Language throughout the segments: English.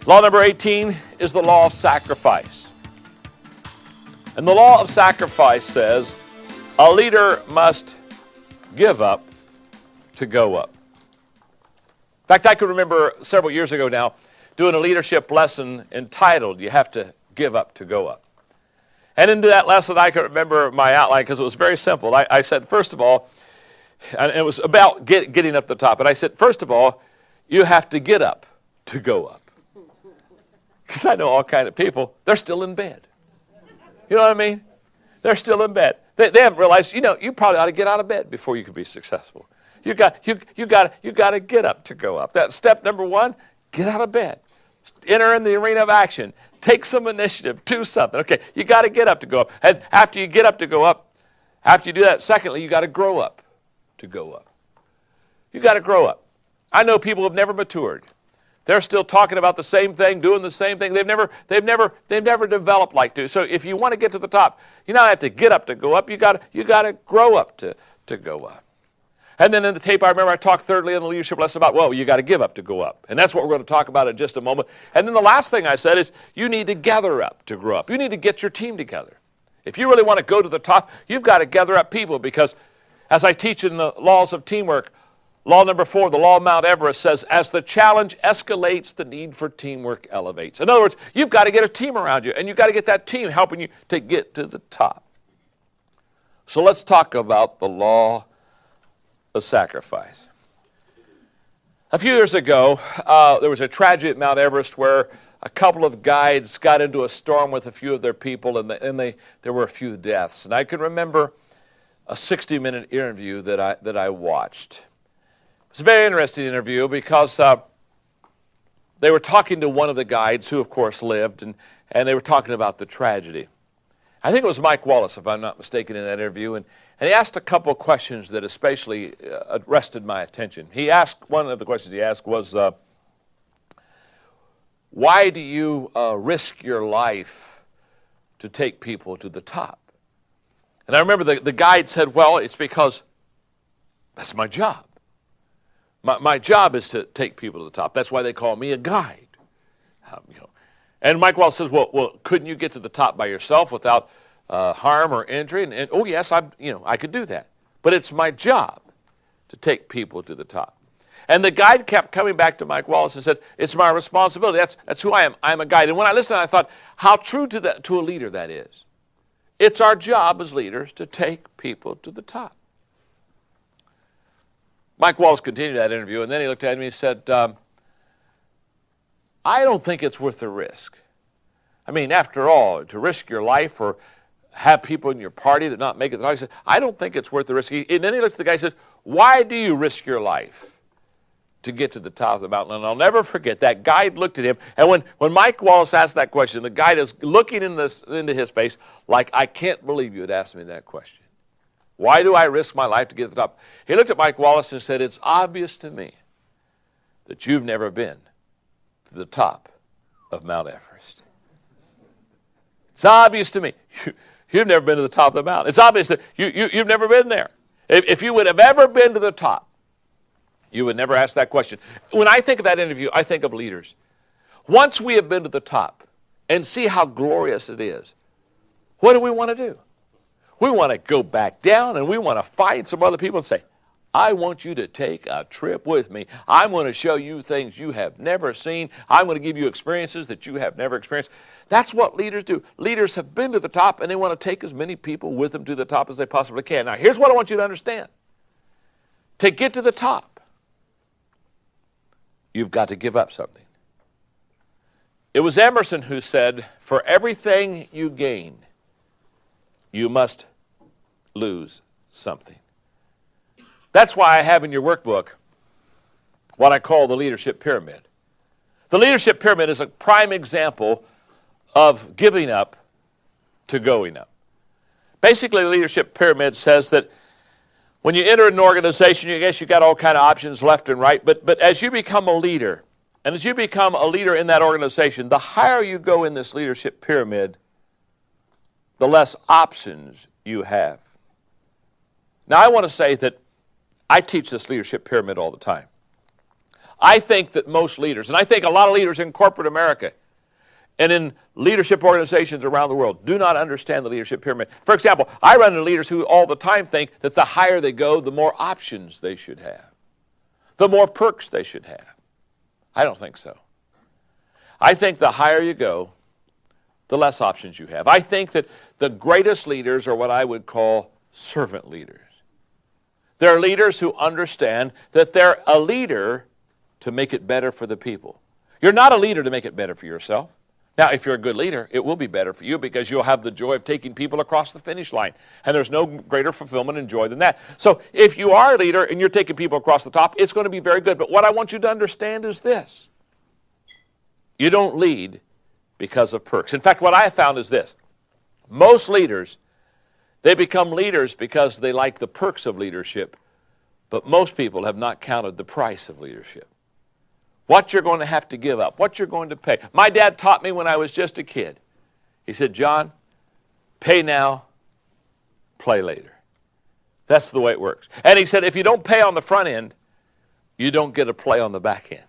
Law number 18 is the law of sacrifice. And the law of sacrifice says a leader must give up to go up. In fact, I can remember several years ago now doing a leadership lesson entitled, You Have to Give Up to Go Up. And into that lesson, I can remember my outline because it was very simple. I said, first of all, and it was about getting up to the top. And I said, first of all, you have to get up to go up. Because I know all kinds of people, they're still in bed. You know what I mean? They're still in bed. They haven't realized, you probably ought to get out of bed before you can be successful. You got to get up to go up. That's step number one, get out of bed. Enter in the arena of action. Take some initiative. Do something. Okay, you got to get up to go up. And after you get up to go up, after you do that, secondly, you got to grow up to go up. You got to grow up. I know people who have never matured. They're still talking about the same thing, doing the same thing. They've never developed like to. So if you want to get to the top, you not have to get up to go up. You got to grow up to go up. And then in the tape, I remember I talked thirdly in the leadership lesson about, well, you got to give up to go up. And that's what we're going to talk about in just a moment. And then the last thing I said is you need to gather up to grow up. You need to get your team together. If you really want to go to the top, you've got to gather up people because as I teach in the laws of teamwork, law number 4, the law of Mount Everest says, as the challenge escalates, the need for teamwork elevates. In other words, you've got to get a team around you, and you've got to get that team helping you to get to the top. So let's talk about the law of sacrifice. A few years ago, there was a tragedy at Mount Everest where a couple of guides got into a storm with a few of their people, and there were a few deaths. And I can remember a 60-minute interview that I watched. It was a very interesting interview because they were talking to one of the guides who, of course, lived, and they were talking about the tragedy. I think it was Mike Wallace, if I'm not mistaken, in that interview, and he asked a couple of questions that especially arrested my attention. One of the questions he asked was, why do you risk your life to take people to the top? And I remember the guide said, well, it's because that's my job. My job is to take people to the top. That's why they call me a guide. And Mike Wallace says, well, couldn't you get to the top by yourself without harm or injury? And oh yes, I could do that. But it's my job to take people to the top. And the guide kept coming back to Mike Wallace and said, it's my responsibility. That's who I am. I'm a guide. And when I listened, I thought, how true to a leader that is. It's our job as leaders to take people to the top. Mike Wallace continued that interview, and then he looked at me and said, I don't think it's worth the risk. I mean, after all, to risk your life or have people in your party that not make it to the top, he said, I don't think it's worth the risk. And then he looked at the guy and said, why do you risk your life to get to the top of the mountain? And I'll never forget, that guide looked at him, and when Mike Wallace asked that question, the guide is looking into his face like, I can't believe you had asked me that question. Why do I risk my life to get to the top? He looked at Mike Wallace and said, it's obvious to me that you've never been to the top of Mount Everest. It's obvious to me. You've never been to the top of the mountain. It's obvious that you've never been there. If you would have ever been to the top, you would never ask that question. When I think of that interview, I think of leaders. Once we have been to the top and see how glorious it is, what do we want to do? We want to go back down and we want to find some other people and say, I want you to take a trip with me. I'm going to show you things you have never seen. I'm going to give you experiences that you have never experienced. That's what leaders do. Leaders have been to the top and they want to take as many people with them to the top as they possibly can. Now, here's what I want you to understand. To get to the top, you've got to give up something. It was Emerson who said, for everything you gain, you must lose something. That's why I have in your workbook what I call the leadership pyramid. The leadership pyramid is a prime example of giving up to going up. Basically, the leadership pyramid says that when you enter an organization, I guess you got all kind of options left and right, but as you become a leader, and as you become a leader in that organization, the higher you go in this leadership pyramid, the less options you have. Now, I want to say that I teach this leadership pyramid all the time. I think that most leaders, and I think a lot of leaders in corporate America and in leadership organizations around the world, do not understand the leadership pyramid. For example, I run into leaders who all the time think that the higher they go, the more options they should have, the more perks they should have. I don't think so. I think the higher you go, the less options you have. I think that the greatest leaders are what I would call servant leaders. They're leaders who understand that they're a leader to make it better for the people. You're not a leader to make it better for yourself. Now, if you're a good leader, it will be better for you because you'll have the joy of taking people across the finish line. And there's no greater fulfillment and joy than that. So if you are a leader and you're taking people across the top, it's going to be very good. But what I want you to understand is this. You don't lead because of perks. In fact, what I have found is this. Most leaders, they become leaders because they like the perks of leadership, but most people have not counted the price of leadership. What you're going to have to give up, what you're going to pay. My dad taught me when I was just a kid. He said, John, pay now, play later. That's the way it works. And he said, if you don't pay on the front end, you don't get a play on the back end.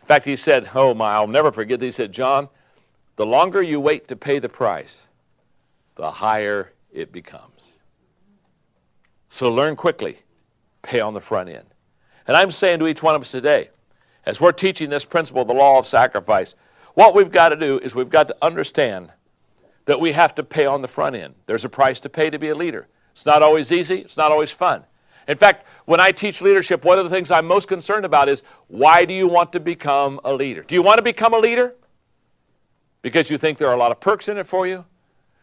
In fact, he said, oh my, I'll never forget this. He said, John, the longer you wait to pay the price, the higher it becomes. So learn quickly, pay on the front end. And I'm saying to each one of us today, as we're teaching this principle, the law of sacrifice, what we've got to do is we've got to understand that we have to pay on the front end. There's a price to pay to be a leader. It's not always easy. It's not always fun. In fact, when I teach leadership, one of the things I'm most concerned about is, why do you want to become a leader? Do you want to become a leader because you think there are a lot of perks in it for you?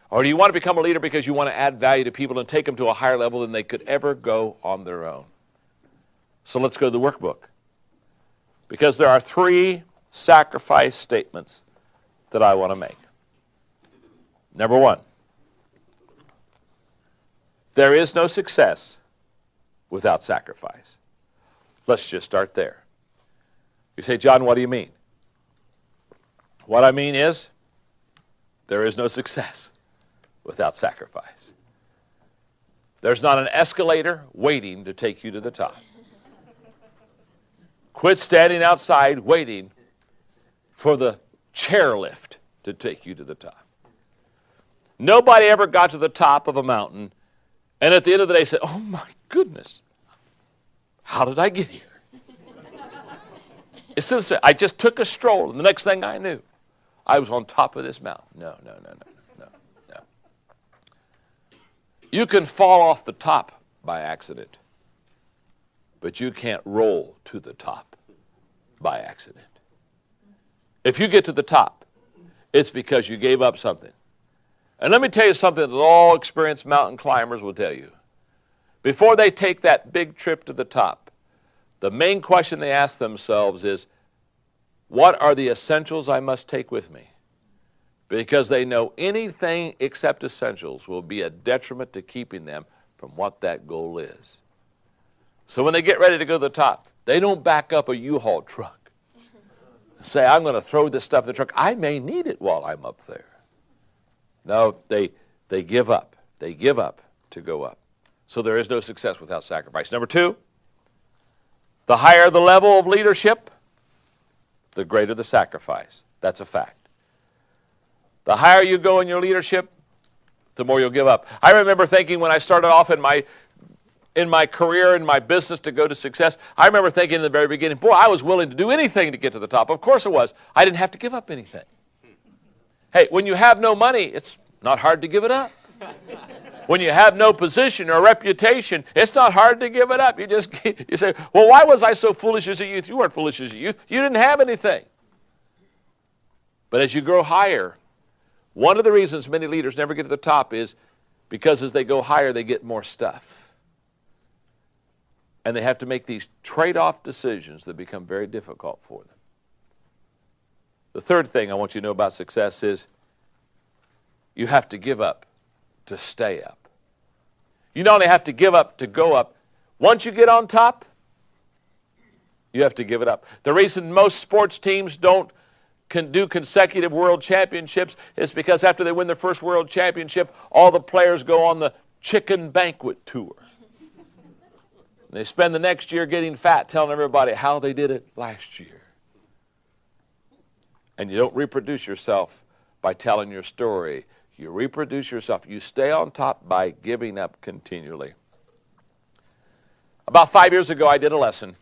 Or do you want to become a leader because you want to add value to people and take them to a higher level than they could ever go on their own? So let's go to the workbook. Because there are 3 sacrifice statements that I want to make. Number 1, there is no success without sacrifice. Let's just start there. You say, John, what do you mean? What I mean is, there is no success without sacrifice. There's not an escalator waiting to take you to the top. Quit standing outside waiting for the chairlift to take you to the top. Nobody ever got to the top of a mountain and at the end of the day said, oh my goodness, how did I get here? Instead of saying, I just took a stroll and the next thing I knew, I was on top of this mountain. No. You can fall off the top by accident, but you can't roll to the top by accident. If you get to the top, it's because you gave up something. And let me tell you something that all experienced mountain climbers will tell you. Before they take that big trip to the top, the main question they ask themselves is, what are the essentials I must take with me? Because they know anything except essentials will be a detriment to keeping them from what that goal is. So when they get ready to go to the top, they don't back up a U-Haul truck and say, I'm going to throw this stuff in the truck. I may need it while I'm up there. No, they give up. They give up to go up. So there is no success without sacrifice. Number 2, the higher the level of leadership, the greater the sacrifice. That's a fact. The higher you go in your leadership, the more you'll give up. I remember thinking when I started off in my career, in my business to go to success, I remember thinking in the very beginning, boy, I was willing to do anything to get to the top. Of course it was. I didn't have to give up anything. Hey, when you have no money, it's not hard to give it up. When you have no position or reputation, it's not hard to give it up. You say, well, why was I so foolish as a youth? You weren't foolish as a youth. You didn't have anything. But as you grow higher, one of the reasons many leaders never get to the top is because as they go higher, they get more stuff. And they have to make these trade-off decisions that become very difficult for them. The third thing I want you to know about success is you have to give up to stay up. You not only have to give up to go up, once you get on top, you have to give it up. The reason most sports teams can do consecutive world championships is because after they win their first world championship, all the players go on the chicken banquet tour. And they spend the next year getting fat, telling everybody how they did it last year. And you don't reproduce yourself by telling your story. You reproduce yourself. You stay on top by giving up continually. About 5 years ago, I did a lesson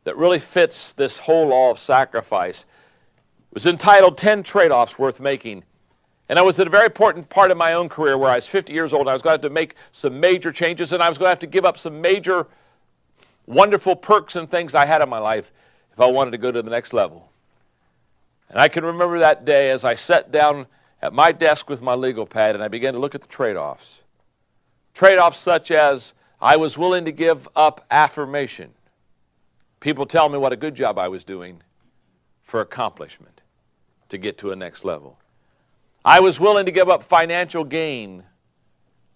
that really fits this whole law of sacrifice. It was entitled 10 Trade-Offs Worth Making. And I was at a very important part of my own career where I was 50 years old. And I was going to have to make some major changes, and I was going to have to give up some major wonderful perks and things I had in my life if I wanted to go to the next level. And I can remember that day as I sat down at my desk with my legal pad and I began to look at the trade-offs. Trade-offs such as I was willing to give up affirmation. People tell me what a good job I was doing for accomplishment to get to a next level. I was willing to give up financial gain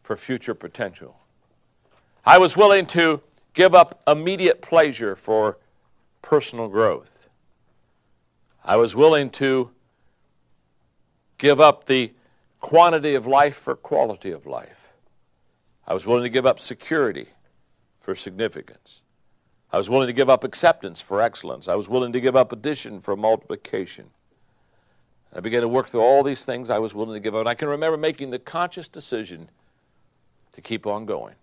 for future potential. I was willing to give up immediate pleasure for personal growth. I was willing to give up the quantity of life for quality of life. I was willing to give up security for significance. I was willing to give up acceptance for excellence. I was willing to give up addition for multiplication. I began to work through all these things I was willing to give up. And I can remember making the conscious decision to keep on going.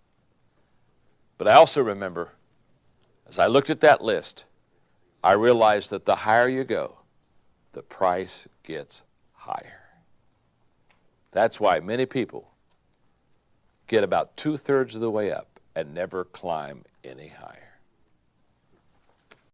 But I also remember, as I looked at that list, I realized that the higher you go, the price gets higher. That's why many people get about 2/3 of the way up and never climb any higher.